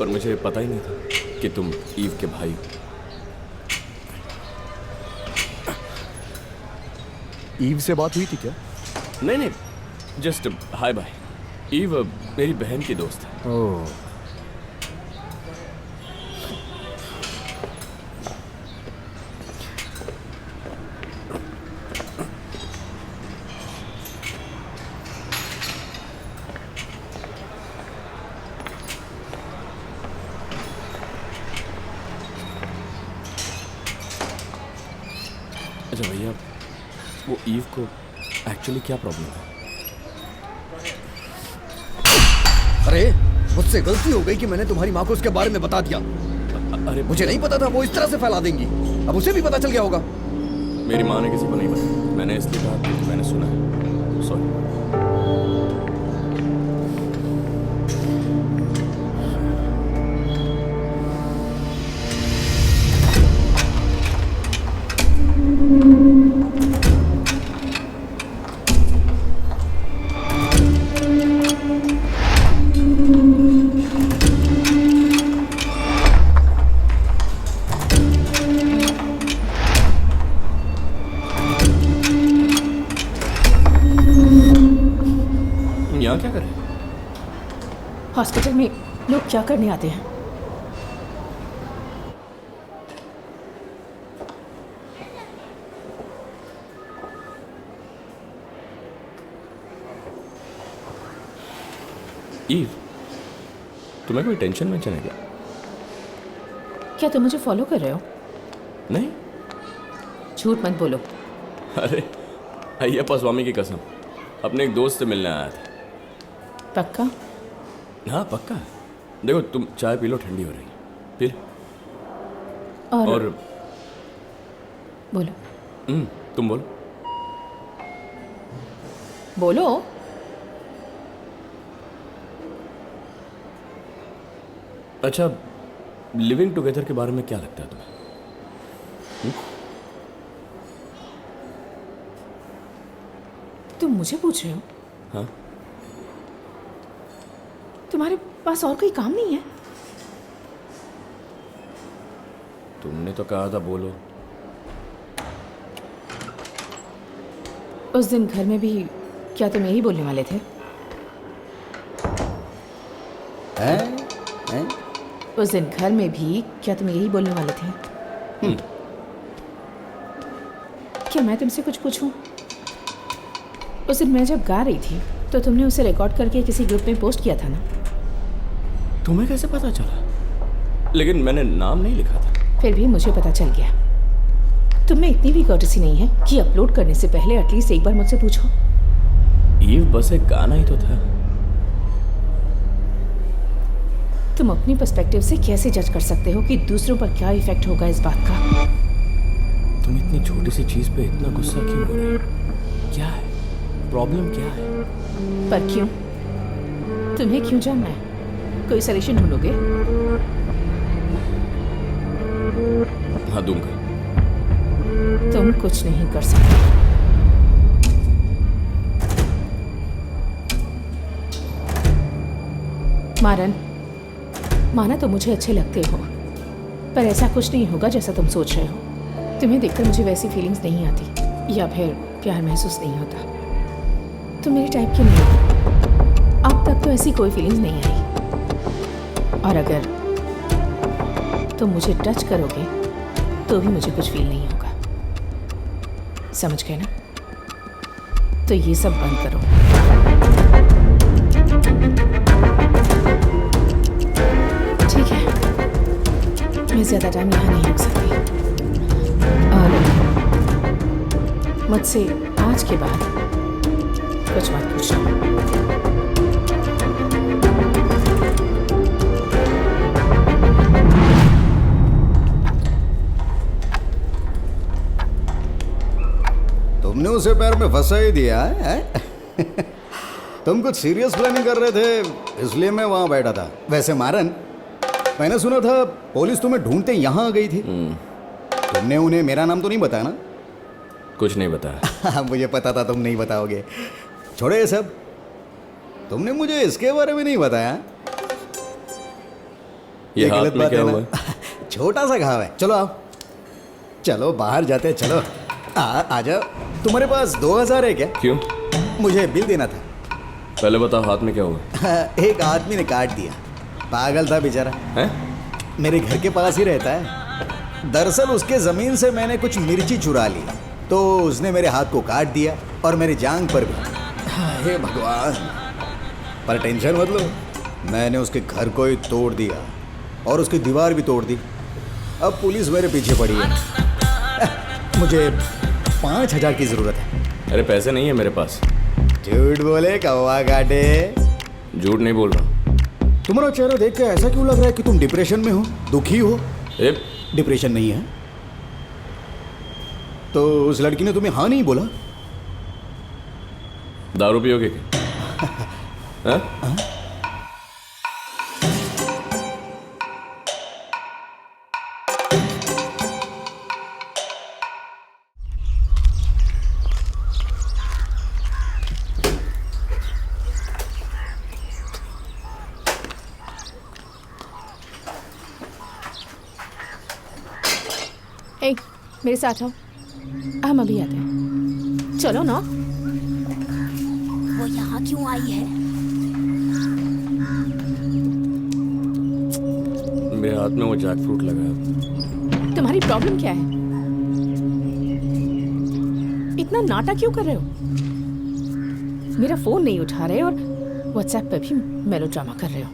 पर मुझे पता ही नहीं था कि तुम ईव के भाई हो। ईव से बात हुई थी क्या? नहीं नहीं, जस्ट हाय बाय। ईव मेरी बहन की दोस्त है। ओह, अच्छा भैया, वो ईव को एक्चुअली क्या प्रॉब्लम है? अरे मुझसे गलती हो गई कि मैंने तुम्हारी माँ को उसके बारे में बता दिया। अरे मुझे नहीं पता था वो इस तरह से फैला देंगी। अब उसे भी पता चल गया होगा। मेरी माँ ने किसी को नहीं बताया। मैंने इसलिए कहा कि मैंने सुना है। सॉरी। यहाँ क्या कर रहे हैं? हॉस्पिटल में लोग क्या करने आते हैं? ईव, तुम्हें कोई टेंशन वेंशन है क्या? क्या तुम मुझे फॉलो कर रहे हो? नहीं। झूठ मत बोलो। अरे अय्यप्पा स्वामी की कसम, अपने एक दोस्त से मिलने आया था। पक्का? हाँ पक्का। देखो तुम चाय पी लो, ठंडी हो रही है, पी लो। और बोलो। तुम बोलो। बोलो। अच्छा, लिविंग टुगेदर के बारे में क्या लगता है तुम्हें? तुम मुझे पूछ रहे हो? हाँ। तुम्हारे पास और कोई काम नहीं है? तुमने तो कहा था बोलो। उस दिन घर में भी क्या तुम यही बोलने वाले थे? हैं? उस दिन घर में भी क्या तुम यही बोलने वाले थे? क्या मैं तुमसे कुछ पूछूं? उस दिन मैं जब गा रही थी तो तुमने उसे रिकॉर्ड करके किसी ग्रुप में पोस्ट किया था ना? तुम्हें कैसे पता चला? लेकिन मैंने नाम नहीं लिखा था। फिर भी मुझे पता चल गया। तुम में इतनी भी कर्टसी नहीं है कि अपलोड करने से पहले एटलीस्ट एक बार मुझसे पूछो। ईव बस एक गाना ही तो था। तुम अपनी पर्सपेक्टिव से कैसे जज कर सकते हो कि दूसरों पर क्या इफेक्ट होगा इस बात का? तुम इतनी छोटी सी चीज पे इतना गुस्सा क्यों हो रहे हो? क्या है प्रॉब्लम, क्या है? पर क्यों? तुम्हें क्यों जानना है? कोई सॉल्यूशन ढूंढोगे? हाँ दूंगा। तुम कुछ नहीं कर सकते। मारन, माना तो मुझे अच्छे लगते हो, पर ऐसा कुछ नहीं होगा जैसा तुम सोच रहे हो। तुम्हें देखकर मुझे वैसी फीलिंग्स नहीं आती या फिर प्यार महसूस नहीं होता। तुम मेरे टाइप की नहीं हो। अब तक तो ऐसी कोई फीलिंग्स नहीं आई। और अगर तुम मुझे टच करोगे तो भी मुझे कुछ फील नहीं होगा। समझ गए ना? तो ये सब बंद करो। ठीक है, मैं ज्यादा टाइम यहाँ नहीं रुक सकती और मुझसे आज के बाद कुछ मत पूछना। तुमने उसे पैर में फंसा ही दिया है? तुम कुछ सीरियस प्लानिंग कर रहे थे इसलिए मैं वहां बैठा था। वैसे मारन, मैंने सुना था पुलिस तुम्हें ढूंढते यहाँ आ गई थी। तुमने उन्हें मेरा नाम तो नहीं बताया ना? कुछ नहीं बताया। मुझे पता था तुम नहीं बताओगे। छोड़ो ये सब, तुमने मुझे इसके बारे में नहीं बताया। ये हाथ गलत में बात क्या है हुआ ना। छोटा सा घाव है, चलो आओ, चलो बाहर जाते हैं, चलो आ जाओ। तुम्हारे पास 2000 है क्या? क्यों? मुझे बिल देना था। पहले बताओ हाथ में क्या हुआ एक आदमी ने काट दिया, पागल था बेचारा, है? मेरे घर के पास ही रहता है। दरअसल उसके जमीन से मैंने कुछ मिर्ची चुरा ली, तो उसने मेरे हाथ को काट दिया और मेरी जांग पर भी। हे भगवान, पर टेंशन मत लो, मैंने उसके घर को ही तोड़ दिया और उसकी दीवार भी तोड़ दी। अब पुलिस मेरे पीछे पड़ी है। मुझे 5000 की जरूरत है। अरे पैसे नहीं है मेरे पास। झूठ बोले कौवा काटे। झूठ नहीं बोल रहा। तुम्हारा चेहरा देख के ऐसा क्यों लग रहा है कि तुम डिप्रेशन में हो, दुखी हो? ए, डिप्रेशन नहीं है तो उस लड़की ने तुम्हें हाँ नहीं बोला? दारू पियोगे क्या? हाँ? ए, मेरे साथ आओ, हम अभी आते हैं। चलो ना। वो यहाँ क्यों आई है? मेरे हाथ में वो जैक फ्रूट लगा है। तुम्हारी प्रॉब्लम क्या है? इतना नाटक क्यों कर रहे हो? मेरा फोन नहीं उठा रहे और व्हाट्सएप पे भी मेलोड्रामा कर रहे हो।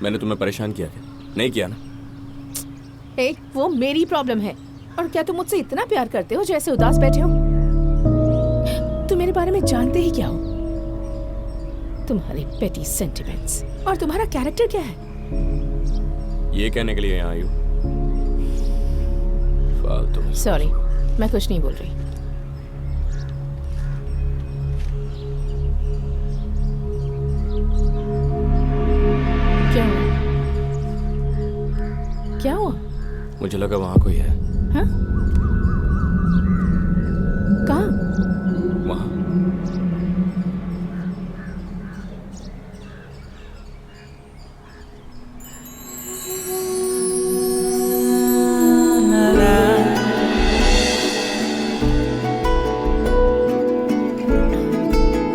मैंने तुम्हें परेशान किया क्या? नहीं किया ना। ए, वो मेरी प्रॉब्लम है। और क्या तुम मुझसे इतना प्यार करते हो जो ऐसे उदास बैठे हो? तुम मेरे बारे में जानते ही क्या हो? तुम्हारे पेटी सेंटिमेंट्स और तुम्हारा कैरेक्टर क्या है? ये कहने के लिए यहाँ आई हूँ? फालतू में। सॉरी, मैं कुछ नहीं बोल रही। क्या हुआ? क्या हुआ? मुझे लगा वहाँ कोई है। हाँ? कहाँ? वहाँ।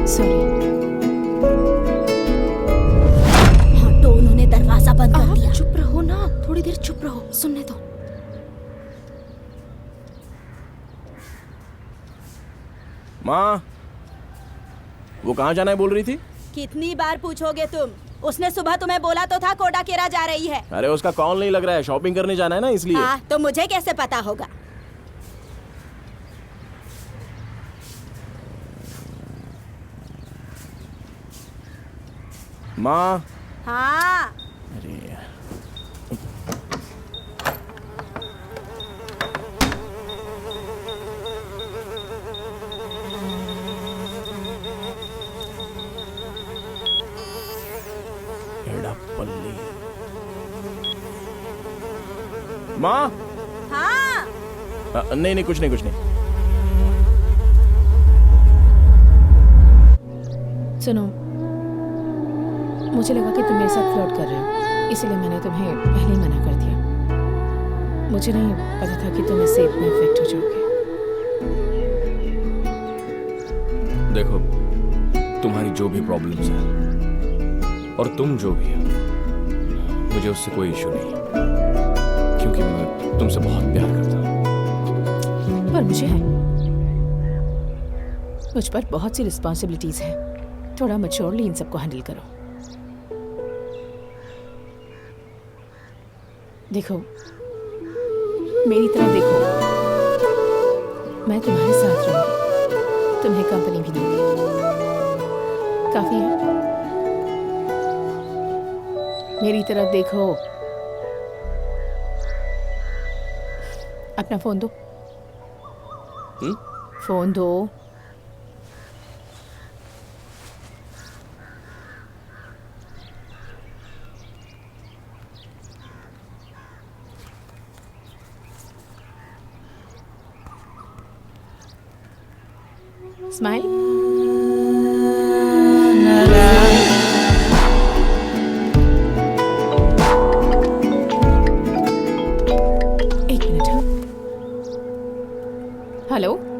सॉरी। हाँ, तो उन्होंने दरवाजा बंद कर दिया। चुप रहो ना, थोड़ी देर चुप रहो, सुनने दो। माँ, वो कहाँ जाना है बोल रही थी? कितनी बार पूछोगे तुम? उसने सुबह तुम्हें बोला तो था कोडा केरा जा रही है। अरे उसका कॉल नहीं लग रहा है, शॉपिंग करने जाना है ना इसलिए। हाँ, तो मुझे कैसे पता होगा? माँ। हाँ, अरे एड़ापल्ली। माँ। हाँ। नहीं नहीं, कुछ नहीं कुछ नहीं। सुनो, मुझे लगा कि तुम मेरे साथ फ्लर्ट कर रहे हो, इसलिए मैंने तुम्हें पहले ही मना कर दिया। मुझे नहीं पता था कि तुम इससे इतने इफेक्ट हो जाओगे। देखो, तुम्हारी जो भी प्रॉब्लम्स हैं और तुम जो भी हो, मुझे उससे कोई इशू नहीं है, क्योंकि मैं तुमसे बहुत प्यार करता हूँ। पर मुझे है, मुझ पर बहुत सी रिस्पॉन्सिबिलिटीज हैं। थोड़ा मैच्योरली इन सबको हैंडल करो। देखो, मेरी तरफ देखो, मैं तुम्हारे साथ रहूंगी, तुम्हें कंपनी भी दूंगी। काफी है? मेरी तरफ देखो। अपना फोन दो। फोन दो। स्माइल। हेलो